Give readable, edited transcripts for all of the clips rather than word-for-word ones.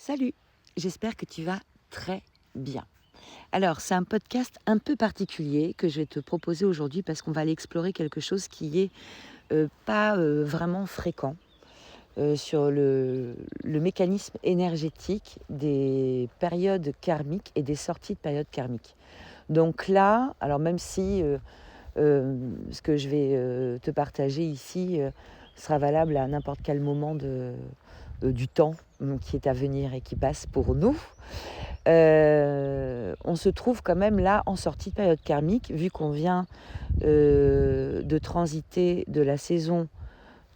Salut, j'espère que tu vas très bien. Alors, c'est un podcast un peu particulier que je vais te proposer aujourd'hui parce qu'on va aller explorer quelque chose qui est pas vraiment fréquent sur le mécanisme énergétique des périodes karmiques et des sorties de périodes karmiques. Donc là, alors même si ce que je vais te partager ici sera valable à n'importe quel moment du temps qui est à venir et qui passe pour nous, on se trouve quand même là en sortie de période karmique, vu qu'on vient de transiter de la saison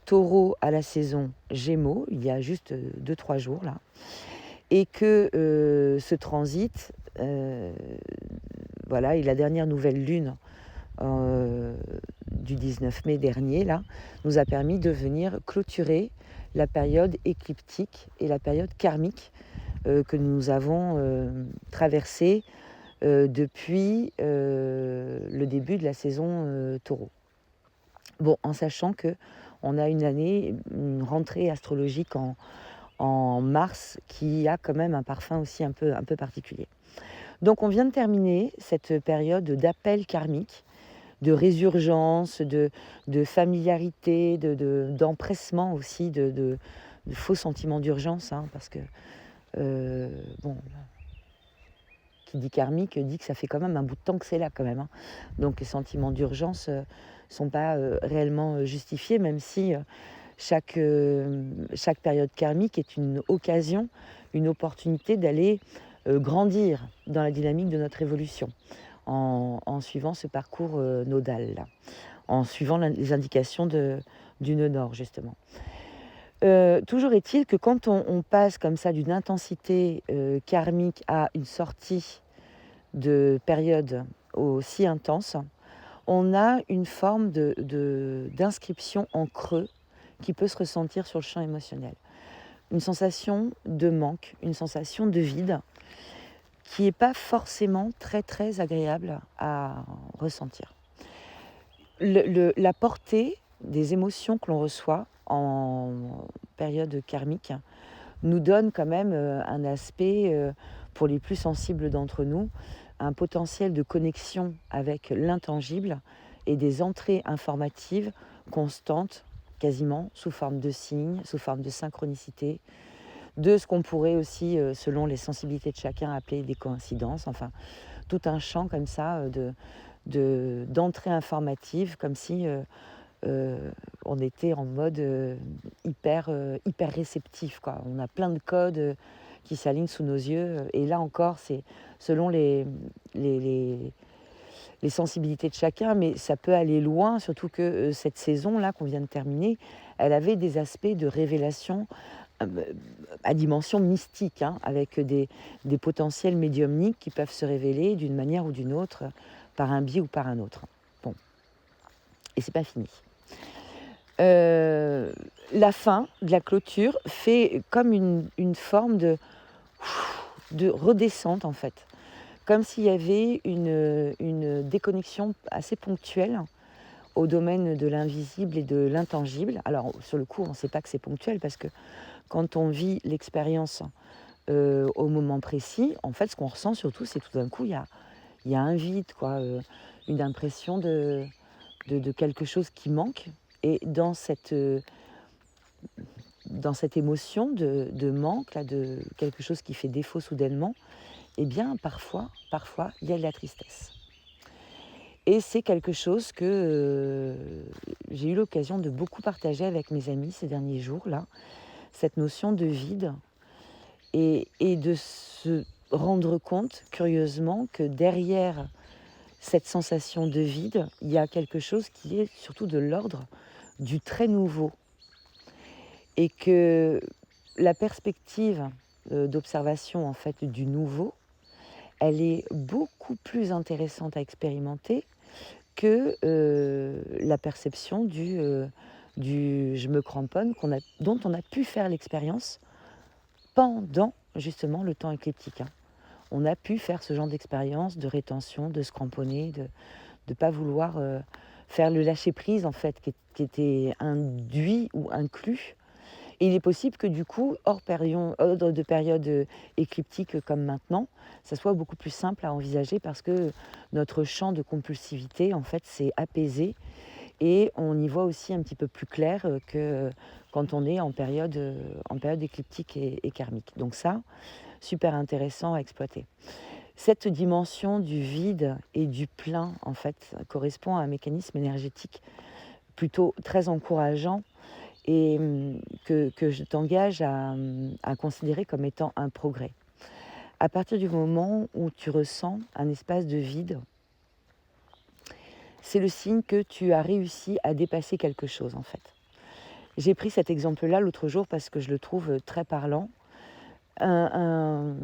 Taureau à la saison Gémeaux, il y a juste 2-3 jours là, et que ce transit, voilà, et la dernière nouvelle lune euh, du 19 mai dernier, là, nous a permis de venir clôturer la période écliptique et la période karmique que nous avons traversée depuis le début de la saison taureau. Bon, en sachant que on a une rentrée astrologique en mars qui a quand même un parfum aussi un peu particulier. Donc on vient de terminer cette période d'appel karmique, de résurgence, de familiarité, d'empressement aussi, de faux sentiments d'urgence, hein, parce que, bon, qui dit karmique dit que ça fait quand même un bout de temps que c'est là quand même, hein. Donc les sentiments d'urgence ne sont pas réellement justifiés, même si chaque période karmique est une occasion, une opportunité d'aller grandir dans la dynamique de notre évolution en suivant ce parcours nodal, là, en suivant les indications du nœud nord, justement. Toujours est-il que quand on passe comme ça d'une intensité karmique à une sortie de période aussi intense, on a une forme d'inscription en creux qui peut se ressentir sur le champ émotionnel. Une sensation de manque, une sensation de vide qui n'est pas forcément très très agréable à ressentir. La portée des émotions que l'on reçoit en période karmique nous donne quand même un aspect, pour les plus sensibles d'entre nous, un potentiel de connexion avec l'intangible et des entrées informatives constantes, quasiment sous forme de signes, sous forme de synchronicité, de ce qu'on pourrait aussi, selon les sensibilités de chacun, appeler des coïncidences, enfin, tout un champ comme ça d'entrées informatives, comme si on était en mode hyper réceptif, quoi. On a plein de codes qui s'alignent sous nos yeux. Et là encore, c'est selon les, les- les sensibilités de chacun, mais ça peut aller loin, surtout que cette saison-là qu'on vient de terminer, elle avait des aspects de révélation euh, à dimension mystique, hein, avec des potentiels médiumniques qui peuvent se révéler d'une manière ou d'une autre, par un biais ou par un autre. Bon, et c'est pas fini. Euh, la fin de la clôture fait comme une forme de redescente, en fait. Comme s'il y avait une déconnexion assez ponctuelle au domaine de l'invisible et de l'intangible. Alors, sur le coup, on ne sait pas que c'est ponctuel parce que quand on vit l'expérience au moment précis, en fait, ce qu'on ressent surtout, c'est tout d'un coup, il y a un vide, quoi, une impression de quelque chose qui manque. Et dans cette émotion de manque, là, de quelque chose qui fait défaut soudainement, eh bien, parfois, il y a de la tristesse. Et c'est quelque chose que j'ai eu l'occasion de beaucoup partager avec mes amis ces derniers jours-là, cette notion de vide, et de se rendre compte, curieusement, que derrière cette sensation de vide, il y a quelque chose qui est surtout de l'ordre du très nouveau. Et que la perspective d'observation en fait du nouveau, elle est beaucoup plus intéressante à expérimenter que la perception du je me cramponne dont on a pu faire l'expérience pendant justement le temps écliptique, hein. On a pu faire ce genre d'expérience de rétention, de se cramponner, de ne pas vouloir faire le lâcher prise en fait qui était induit ou inclus. Et il est possible que du coup, hors de période écliptique comme maintenant, ça soit beaucoup plus simple à envisager parce que notre champ de compulsivité, en fait, s'est apaisé et on y voit aussi un petit peu plus clair que quand on est en période écliptique et karmique. Donc ça, super intéressant à exploiter. Cette dimension du vide et du plein, en fait, correspond à un mécanisme énergétique plutôt très encourageant et que je t'engage à considérer comme étant un progrès. À partir du moment où tu ressens un espace de vide, c'est le signe que tu as réussi à dépasser quelque chose en fait. J'ai pris cet exemple-là l'autre jour parce que je le trouve très parlant. Un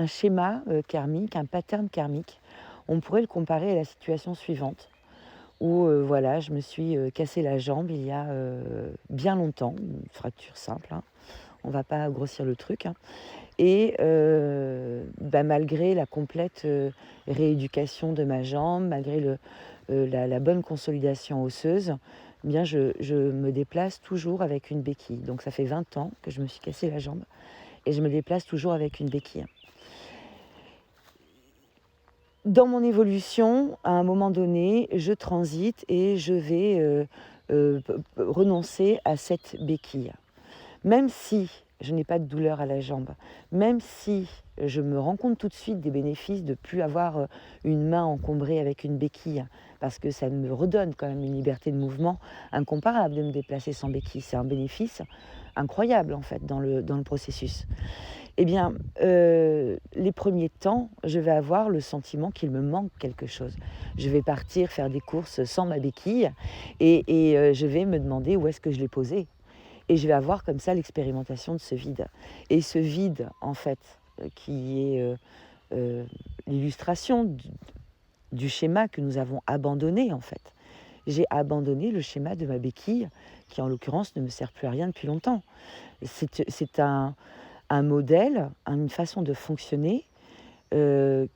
schéma karmique, un pattern karmique, on pourrait le comparer à la situation suivante où voilà, je me suis cassé la jambe il y a bien longtemps, une fracture simple, hein. On ne va pas grossir le truc, hein. Et malgré la complète rééducation de ma jambe, malgré la bonne consolidation osseuse, eh bien je me déplace toujours avec une béquille. Donc ça fait 20 ans que je me suis cassé la jambe et je me déplace toujours avec une béquille. Dans mon évolution, à un moment donné, je transite et je vais renoncer à cette béquille. Même si je n'ai pas de douleur à la jambe, même si je me rends compte tout de suite des bénéfices de ne plus avoir une main encombrée avec une béquille, parce que ça me redonne quand même une liberté de mouvement incomparable de me déplacer sans béquille. C'est un bénéfice incroyable en fait dans le processus. Eh bien, les premiers temps, je vais avoir le sentiment qu'il me manque quelque chose. Je vais partir faire des courses sans ma béquille et je vais me demander où est-ce que je l'ai posée. Et je vais avoir comme ça l'expérimentation de ce vide. Et ce vide, en fait, qui est l'illustration du schéma que nous avons abandonné, en fait. J'ai abandonné le schéma de ma béquille, qui en l'occurrence ne me sert plus à rien depuis longtemps. C'est un modèle, une façon de fonctionner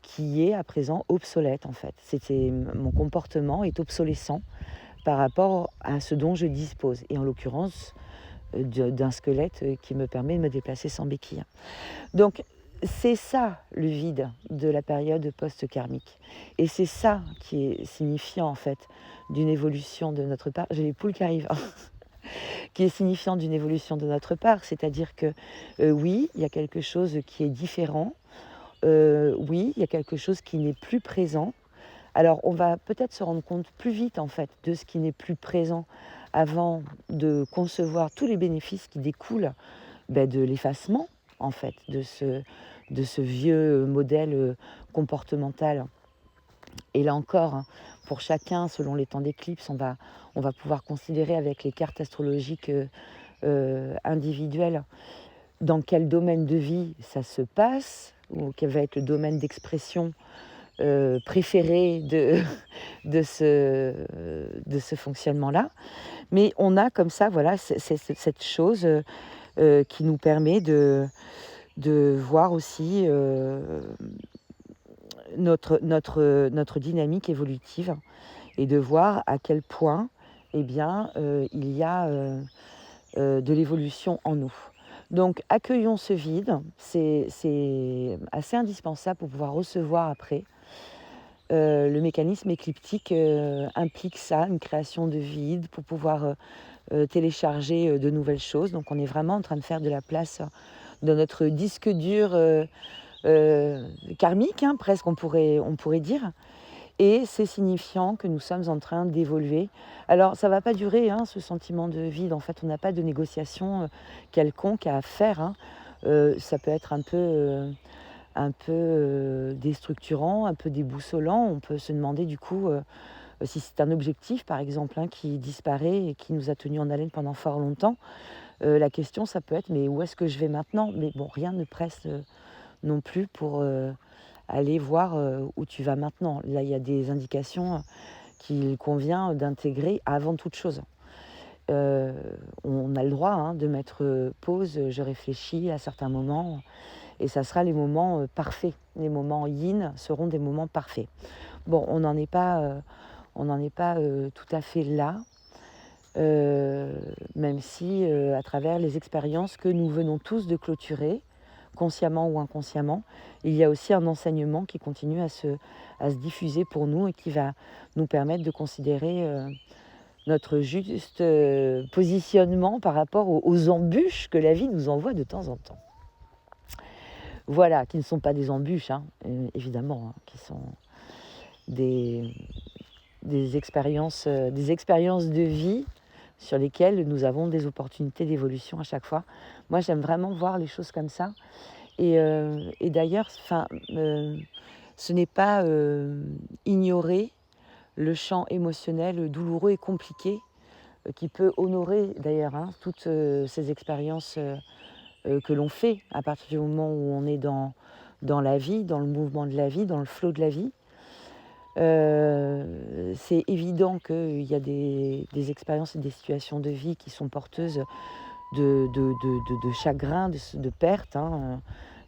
qui est à présent obsolète, en fait. Mon comportement est obsolescent par rapport à ce dont je dispose. Et en l'occurrence, d'un squelette qui me permet de me déplacer sans béquille. Donc, c'est ça le vide de la période post-karmique. Et c'est ça qui est signifiant, en fait, d'une évolution de notre part. J'ai les poules qui arrivent. Qui est signifiant d'une évolution de notre part. C'est-à-dire que, oui, il y a quelque chose qui est différent. Oui, il y a quelque chose qui n'est plus présent. Alors, on va peut-être se rendre compte plus vite, en fait, de ce qui n'est plus présent avant de concevoir tous les bénéfices qui découlent de l'effacement, en fait, de ce vieux modèle comportemental. Et là encore, hein, pour chacun, selon les temps d'éclipse, on va pouvoir considérer avec les cartes astrologiques individuelles dans quel domaine de vie ça se passe, ou quel va être le domaine d'expression préféré de ce fonctionnement-là. Mais on a comme ça, voilà, cette chose qui nous permet de voir aussi notre dynamique évolutive et de voir à quel point eh bien, il y a de l'évolution en nous. Donc accueillons ce vide, c'est assez indispensable pour pouvoir recevoir après. Le mécanisme écliptique implique ça, une création de vide pour pouvoir télécharger de nouvelles choses. Donc on est vraiment en train de faire de la place dans notre disque dur karmique, hein, presque on pourrait dire. Et c'est signifiant que nous sommes en train d'évoluer. Alors ça ne va pas durer, hein, ce sentiment de vide. En fait, on n'a pas de négociation quelconque à faire, hein. Ça peut être un peu déstructurant, un peu déboussolant. On peut se demander du coup si c'est un objectif par exemple hein, qui disparaît et qui nous a tenus en haleine pendant fort longtemps. La question ça peut être mais où est-ce que je vais maintenant? Mais bon, rien ne presse non plus pour aller voir où tu vas maintenant. Là il y a des indications qu'il convient d'intégrer avant toute chose. On a le droit hein, de mettre pause, je réfléchis à certains moments. Et ça sera les moments parfaits. Les moments yin seront des moments parfaits. Bon, on n'en est pas tout à fait là. même si à travers les expériences que nous venons tous de clôturer, consciemment ou inconsciemment, il y a aussi un enseignement qui continue à se diffuser pour nous et qui va nous permettre de considérer notre juste positionnement par rapport aux embûches que la vie nous envoie de temps en temps. Voilà, qui ne sont pas des embûches, hein, évidemment, hein, qui sont des expériences de vie sur lesquelles nous avons des opportunités d'évolution à chaque fois. Moi, j'aime vraiment voir les choses comme ça. Et d'ailleurs, ce n'est pas ignorer le champ émotionnel douloureux et compliqué qui peut honorer d'ailleurs toutes ces expériences que l'on fait à partir du moment où on est dans la vie, dans le mouvement de la vie, dans le flot de la vie. C'est évident qu'il y a des expériences et des situations de vie qui sont porteuses de chagrin, de perte,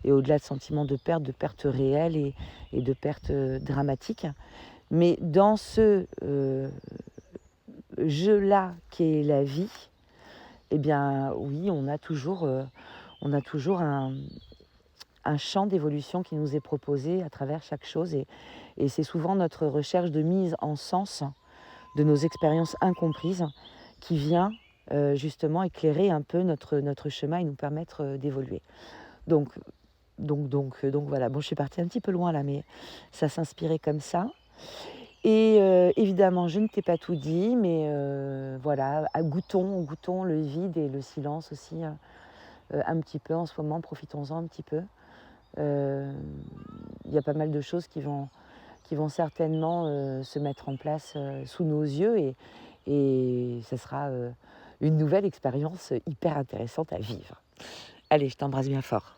et au-delà de sentiments de perte réelle et de perte dramatique. Mais dans ce jeu-là qui est la vie, eh bien oui, on a toujours un champ d'évolution qui nous est proposé à travers chaque chose. Et c'est souvent notre recherche de mise en sens de nos expériences incomprises qui vient justement éclairer un peu notre chemin et nous permettre d'évoluer. Donc voilà, bon, je suis partie un petit peu loin là, mais ça s'inspirait comme ça. Et évidemment, je ne t'ai pas tout dit, mais voilà, goûtons le vide et le silence aussi un petit peu en ce moment, profitons-en un petit peu. Il y a pas mal de choses qui vont certainement se mettre en place sous nos yeux et ça sera une nouvelle expérience hyper intéressante à vivre. Allez, je t'embrasse bien fort.